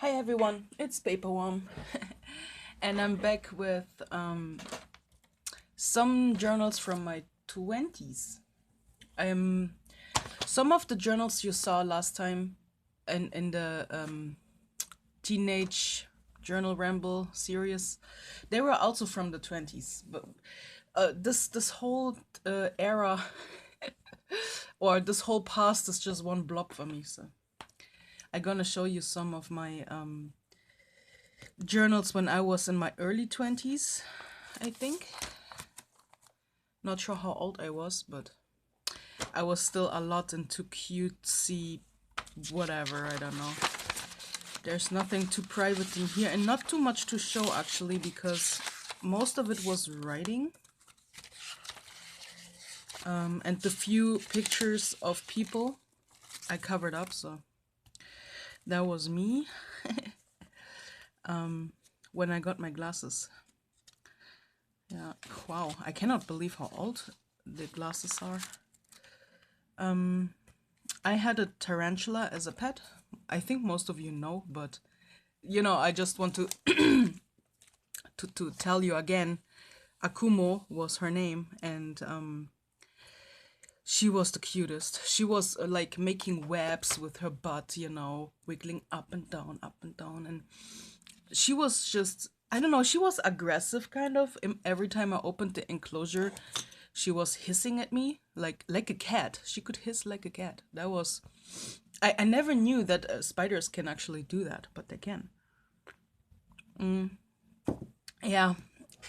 Hi everyone, it's Paperworm, and I'm back with some journals from my 20s. Um, some of the journals you saw last time in the teenage journal Ramble series, they were also from the 20s. But this whole era or this whole past is just one blob for me. So I'm gonna show you some of my journals when I was in my early 20s, I think. Not sure how old I was, but I was still a lot into cutesy whatever, I don't know. There's nothing too private in here and not too much to show actually, because most of it was writing. And the few pictures of people I covered up, so that was me when I got my glasses. Yeah, wow, I cannot believe how old the glasses are. I had a tarantula as a pet. I think most of you know, but you know, I just want to to tell you again. Akumo was her name, and she was the cutest. She was like making webs with her butt, you know, wiggling up and down, and she was just, I don't know, she was aggressive kind of. Every time I opened the enclosure, she was hissing at me like a cat. She could hiss like a cat. That was, I never knew that spiders can actually do that, but they can. Yeah,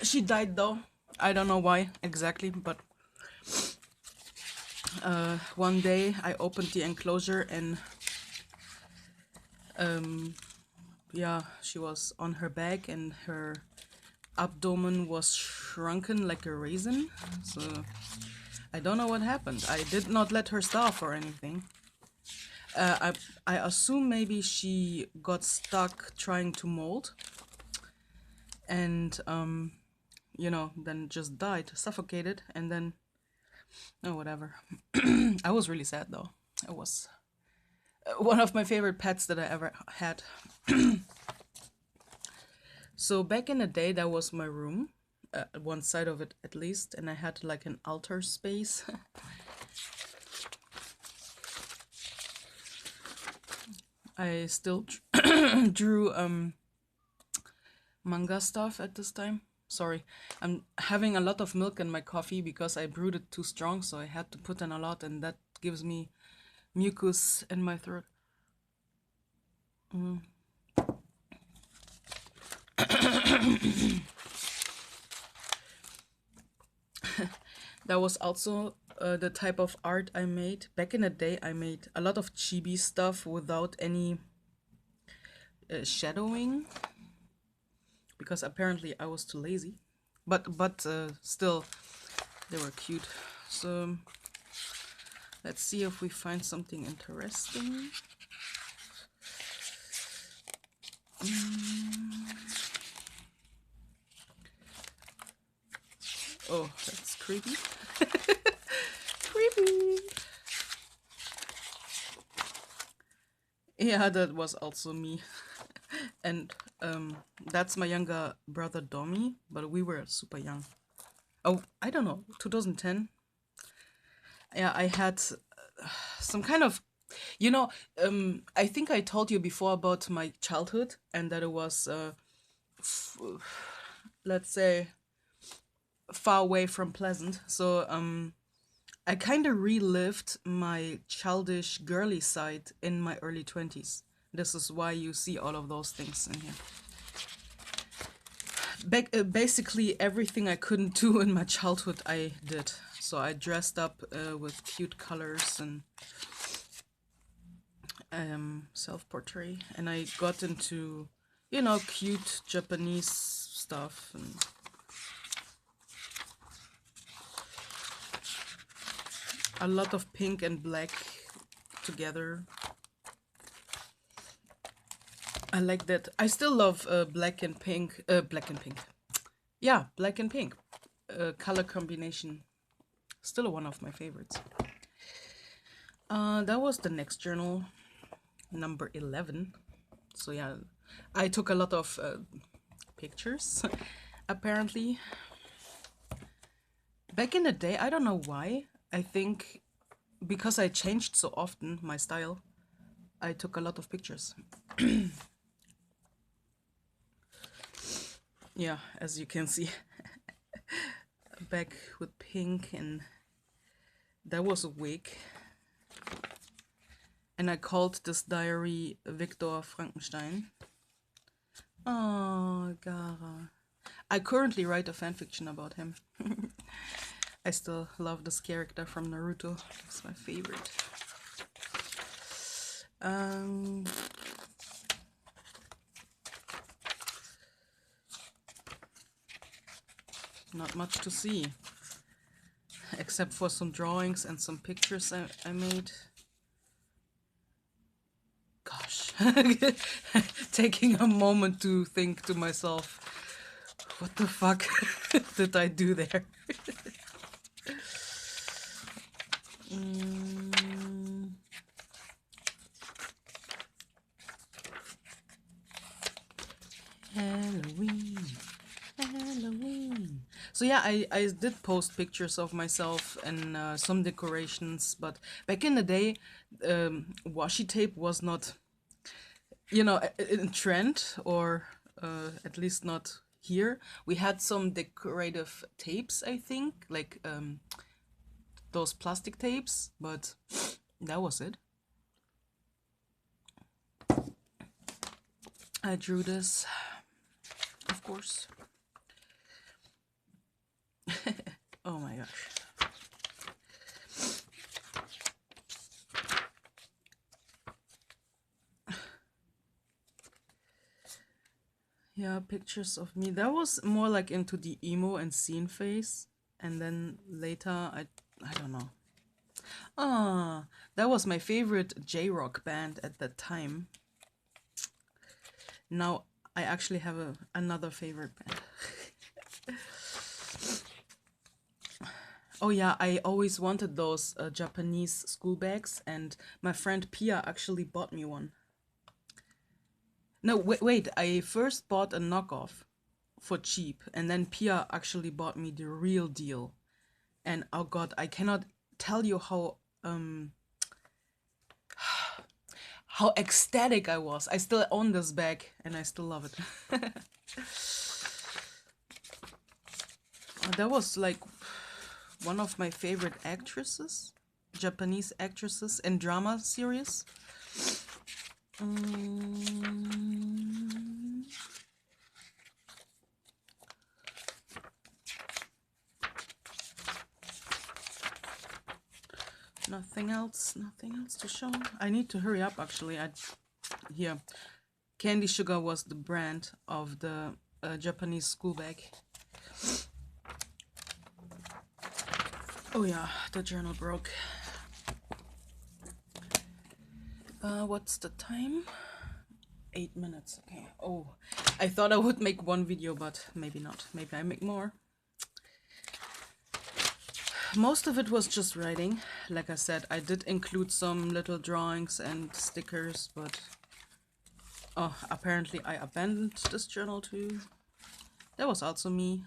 she died though. I don't know why exactly, but one day I opened the enclosure and yeah, she was on her back and her abdomen was shrunken like a raisin. So I don't know what happened. I did not let her starve or anything. I assume maybe she got stuck trying to molt and you know, then just died, suffocated, and then oh, whatever. I was really sad though. It was one of my favorite pets that I ever had. So back in the day, that was my room, one side of it at least, and I had like an altar space. I still drew manga stuff at this time. Sorry, I'm having a lot of milk in my coffee because I brewed it too strong, so I had to put in a lot, and that gives me mucus in my throat. That was also the type of art I made. Back in the day, I made a lot of chibi stuff without any shadowing, because apparently I was too lazy. But still, they were cute. So let's see if we find something interesting. Oh, that's creepy. Creepy. Yeah, that was also me. And that's my younger brother Domi, but we were super young. Oh, I don't know, 2010. Yeah, I had some kind of, you know, I think I told you before about my childhood and that it was, let's say, far away from pleasant. So I kind of relived my childish girly side in my early 20s. This is why you see all of those things in here. Basically everything I couldn't do in my childhood I did. So I dressed up with cute colors and self-portrait, and I got into, you know, cute Japanese stuff and a lot of pink and black together. I like that. I still love black and pink. Black and pink. Yeah, black and pink. Color combination. Still one of my favorites. That was the next journal, number 11. So yeah, I took a lot of pictures, apparently. Back in the day, I don't know why. I think because I changed so often my style, I took a lot of pictures. Yeah, as you can see, back with pink, and that was a wig. And I called this diary Victor Frankenstein. Oh, Gara. I currently write a fanfiction about him. I still love this character from Naruto. It's my favorite. Not much to see, except for some drawings and some pictures I made. Gosh, taking a moment to think to myself, what the fuck did I do there? Halloween, Halloween. So yeah, I did post pictures of myself and some decorations, but back in the day, washi tape was not, you know, in trend, or at least not here. We had some decorative tapes, I think, like those plastic tapes, but that was it. I drew this, of course. Oh my gosh. Yeah, pictures of me. That was more like into the emo and scene phase. And then later, I don't know. Ah, that was my favorite J-rock band at that time. Now I actually have another favorite band. Oh yeah, I always wanted those Japanese school bags, and my friend Pia actually bought me one. No, wait, I first bought a knockoff for cheap, and then Pia actually bought me the real deal. And oh god, I cannot tell you how ecstatic I was. I still own this bag and I still love it. That was like one of my favorite actresses, Japanese actresses in drama series. Nothing else to show. I need to hurry up actually. Here, Candy Sugar was the brand of the Japanese school bag. Oh yeah, the journal broke. What's the time? 8 minutes, okay. Oh, I thought I would make one video, but maybe not. Maybe I make more. Most of it was just writing. Like I said, I did include some little drawings and stickers, but oh, apparently I abandoned this journal too. That was also me.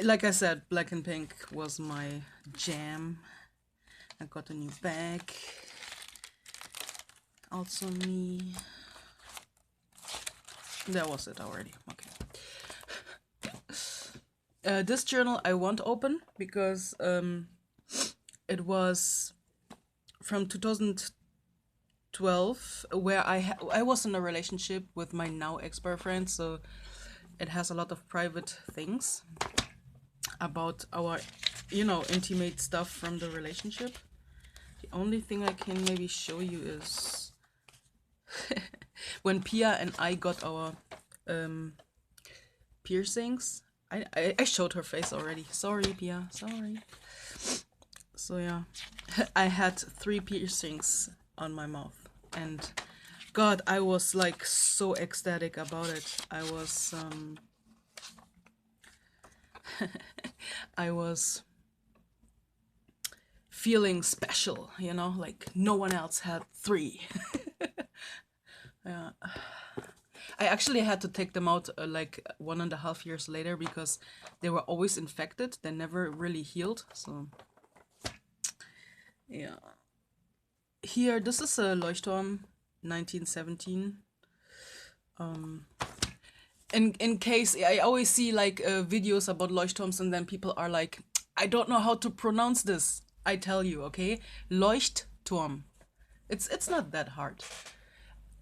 Like I said, black and pink was my jam. I got a new bag. Also me. That was it already. Okay. This journal I won't open because it was from 2012, where I was in a relationship with my now ex-boyfriend, so it has a lot of private things about our, you know, intimate stuff from the relationship. The only thing I can maybe show you is when Pia and I got our piercings. I showed her face already. Sorry, Pia. Sorry. So yeah, I had 3 piercings on my mouth, and God, I was like so ecstatic about it. I was I was feeling special, you know, like no one else had 3. Yeah. I actually had to take them out like 1.5 years later because they were always infected. They never really healed. So, yeah. Here, this is a Leuchtturm, 1917. In case, I always see like videos about Leuchtturms and then people are like, I don't know how to pronounce this. I tell you, okay? Leuchtturm. It's not that hard.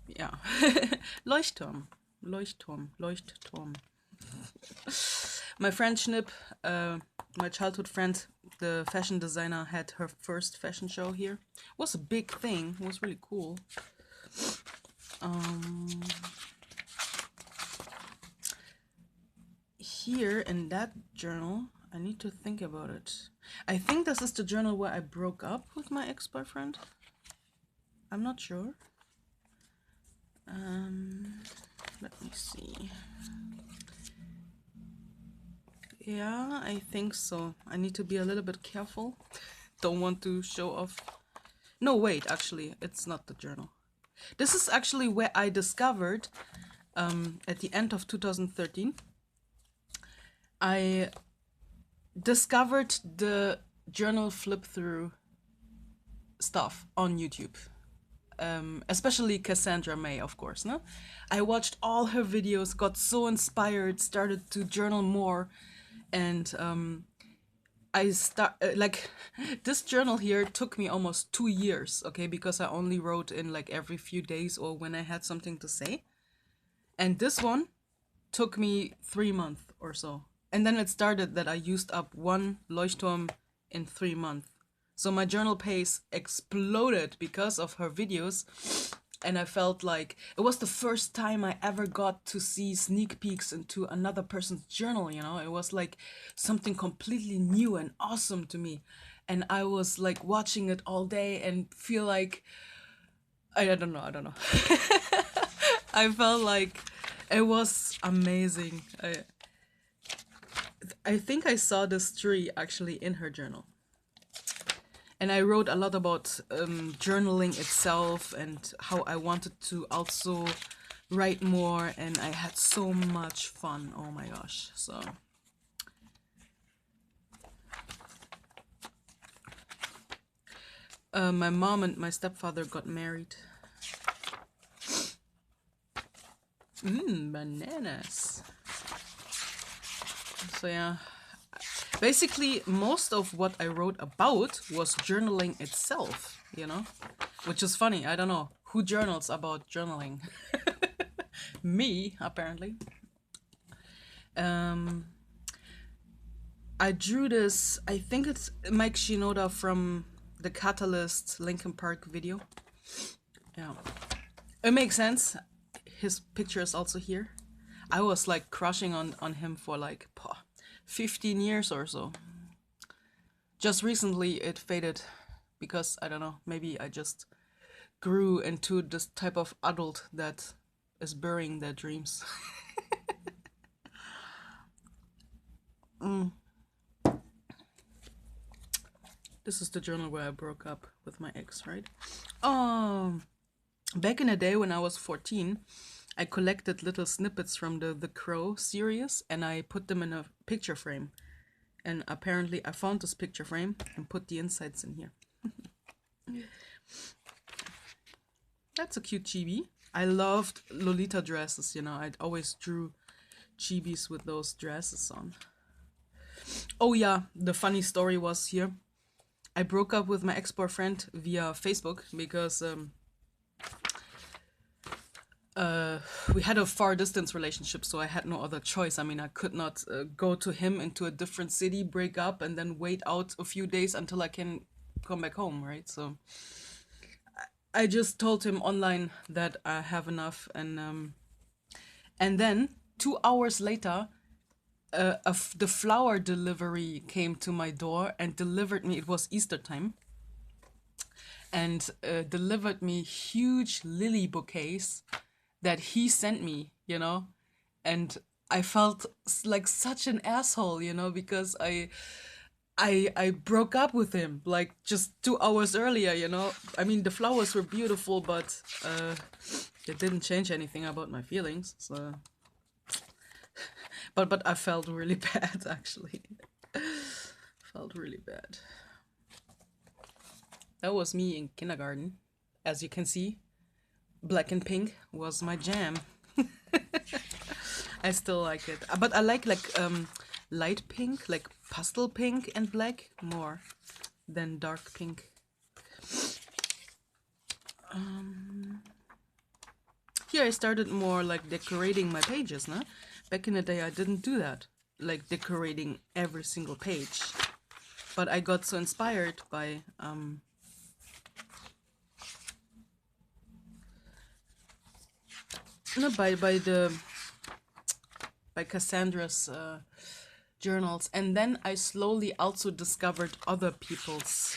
Yeah. Leuchtturm. Leuchtturm. Leuchtturm. My friend Schnipp, my childhood friend, the fashion designer, had her first fashion show here. It was a big thing. It was really cool. Here in that journal, I need to think about it. I think this is the journal where I broke up with my ex-boyfriend. I'm not sure. Let me see. Yeah, I think so. I need to be a little bit careful. Don't want to show off. No, wait, actually, it's not the journal. This is actually where I discovered, at the end of 2013, I discovered the journal flip-through stuff on YouTube. Especially Cassandra May, of course, no? I watched all her videos, got so inspired, started to journal more, and like this journal here took me almost 2 years, okay, because I only wrote in like every few days or when I had something to say. And this one took me 3 months or so. And then it started that I used up one Leuchtturm in 3 months. So my journal pace exploded because of her videos. And I felt like it was the first time I ever got to see sneak peeks into another person's journal, you know? It was like something completely new and awesome to me. And I was like watching it all day and feel like, I don't know. I felt like it was amazing. I think I saw this tree actually in her journal. And I wrote a lot about journaling itself and how I wanted to also write more, and I had so much fun. Oh my gosh. So my mom and my stepfather got married. Bananas. So yeah, basically most of what I wrote about was journaling itself, you know, which is funny. I don't know who journals about journaling. Me, apparently. I drew this, I think it's Mike Shinoda from the Catalyst Linkin Park video. Yeah, it makes sense. His picture is also here. I was like crushing on him for like 15 years or so. Just recently it faded because, I don't know, maybe I just grew into this type of adult that is burying their dreams. This is the journal where I broke up with my ex, right? Back in the day when I was 14, I collected little snippets from the Crow series and I put them in a picture frame. And apparently I found this picture frame and put the insides in here. That's a cute chibi. I loved Lolita dresses, you know. I always drew chibis with those dresses on. Oh yeah, the funny story was here. I broke up with my ex-boyfriend via Facebook because we had a far distance relationship, so I had no other choice. I mean, I could not go to him into a different city, break up, and then wait out a few days until I can come back home, right? So I just told him online that I have enough, and then 2 hours later, the flower delivery came to my door and delivered me. It was Easter time, and delivered me huge lily bouquets that he sent me, you know, and I felt like such an asshole, you know, because I broke up with him like just 2 hours earlier, you know. I mean, the flowers were beautiful, but It didn't change anything about my feelings, so... But I felt really bad, actually. Felt really bad. That was me in kindergarten. As you can see, black and pink was my jam. I still like it. But I like light pink, like pastel pink and black more than dark pink. Here I started more like decorating my pages, no? Back in the day I didn't do that, like decorating every single page. But I got so inspired by by Cassandra's journals, and then I slowly also discovered other people's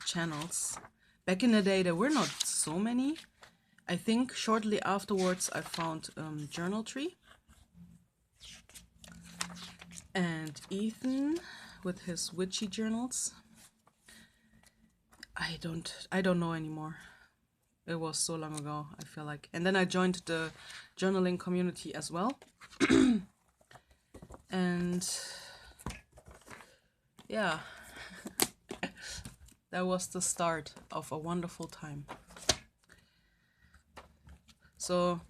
channels. Back in the day there were not so many. I think shortly afterwards I found Journal Tree and Ethan with his witchy journals. I don't know anymore. It was so long ago, I feel like. And then I joined the journaling community as well. And yeah, that was the start of a wonderful time. So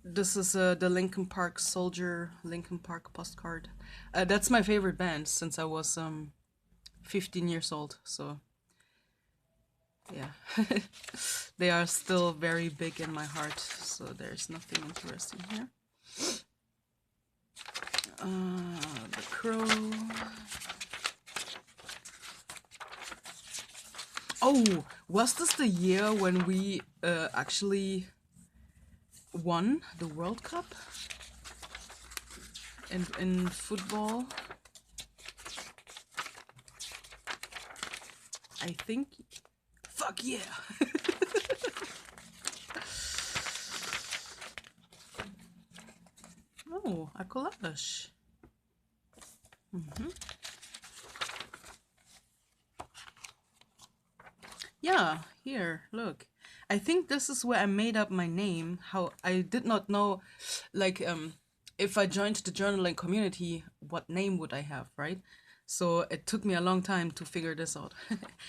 this is the Linkin Park Soldier Linkin Park postcard. That's my favorite band since I was 15 years old. So yeah, they are still very big in my heart. So there's nothing interesting here. The crow. Oh, was this the year when we actually won the World Cup in football? I think. Fuck yeah! Oh, a collage. Yeah, here, look. I think this is where I made up my name. How I did not know, like, if I joined the journaling community, what name would I have, right? So it took me a long time to figure this out.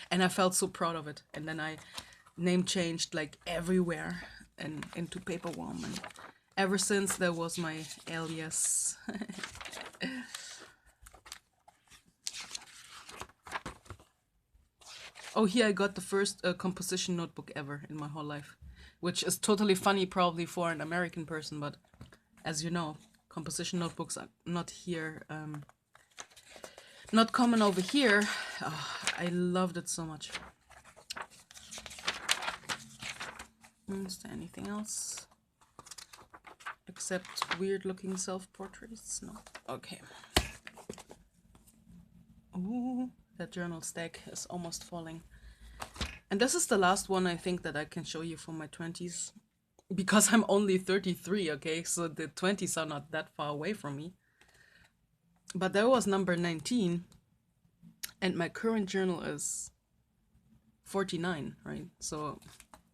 And I felt so proud of it. And then I name changed like everywhere and into Paperworm. And ever since, that was my alias. Oh, here I got the first composition notebook ever in my whole life, which is totally funny probably for an American person, but as you know, composition notebooks are not here, not common over here. Oh, I loved it so much. Is there anything else? Except weird looking self-portraits? No. Okay. Ooh, that journal stack is almost falling. And this is the last one I think that I can show you from my 20s. Because I'm only 33, okay? So the 20s are not that far away from me. But that was number 19. And my current journal is 49, right? So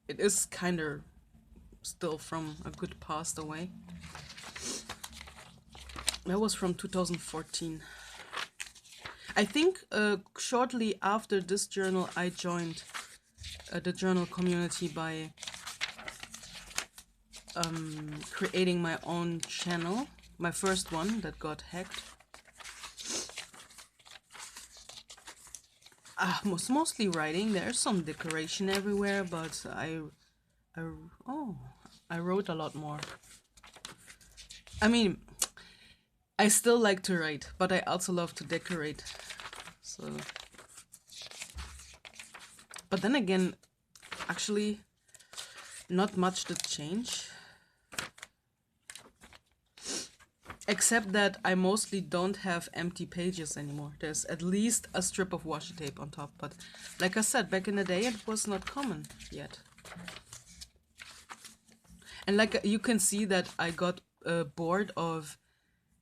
it is kind of still from a good past away. That was from 2014. I think shortly after this journal I joined the journal community by creating my own channel. My first one that got hacked. Mostly writing. There's some decoration everywhere, but I wrote a lot more. I mean, I still like to write, but I also love to decorate. So, but then again, actually, not much did change. Except that I mostly don't have empty pages anymore. There's at least a strip of washi tape on top. But like I said, back in the day, it was not common yet. And like you can see that I got bored of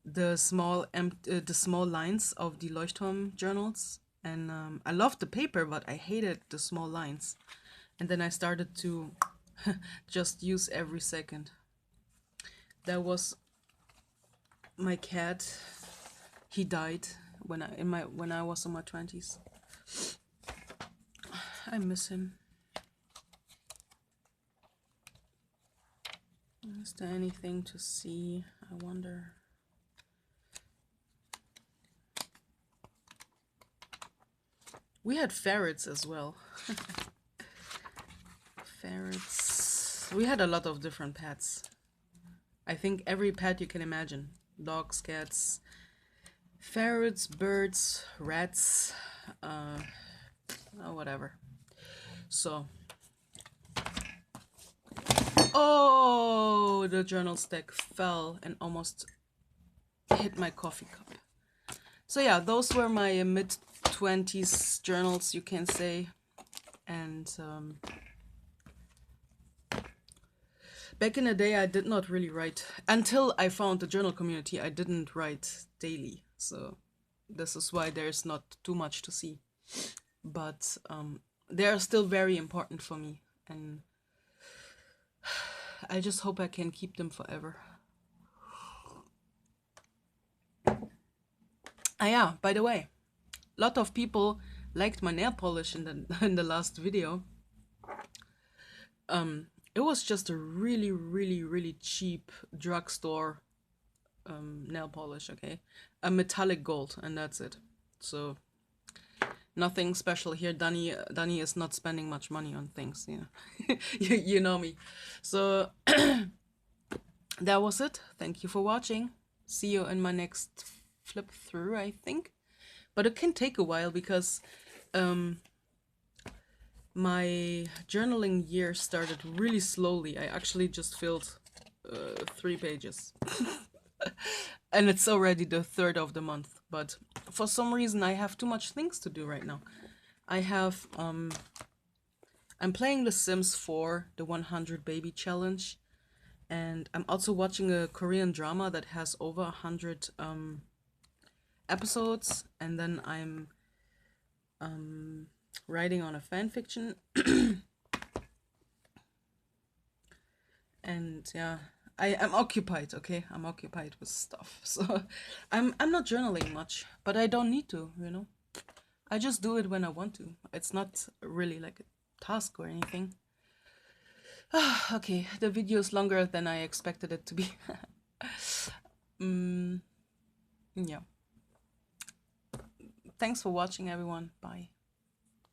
the small lines of the Leuchtturm journals. And I loved the paper, but I hated the small lines. And then I started to Just use every second. That was my cat. He died when I was in my 20s. I miss him. Is there anything to see? I wonder. We had ferrets as well. Ferrets. We had a lot of different pets. I think every pet you can imagine. Dogs, cats, ferrets, birds, rats, whatever. So, oh, the journal stack fell and almost hit my coffee cup. So yeah, those were my mid-20s journals, you can say. And back in the day, I did not really write. Until I found the journal community, I didn't write daily. So this is why there's not too much to see. But they are still very important for me. And I just hope I can keep them forever. Ah yeah, by the way, a lot of people liked my nail polish in the last video. It was just a really cheap drugstore nail polish, okay? A metallic gold, and that's it. So nothing special here. Danny is not spending much money on things, you know. you know me. So that was it. Thank you for watching. See you in my next flip through, I think. But it can take a while because my journaling year started really slowly. I actually just filled 3 pages. And it's already the 3rd of the month. But for some reason, I have too much things to do right now. I have... I'm playing The Sims 4, the 100 Baby Challenge. And I'm also watching a Korean drama that has over 100 episodes. And then I'm writing on a fan fiction. And yeah, I'm occupied, okay? I'm occupied with stuff. So I'm not journaling much, but I don't need to, you know? I just do it when I want to. It's not really like a task or anything. Okay, the video is longer than I expected it to be. Yeah. Thanks for watching, everyone. Bye.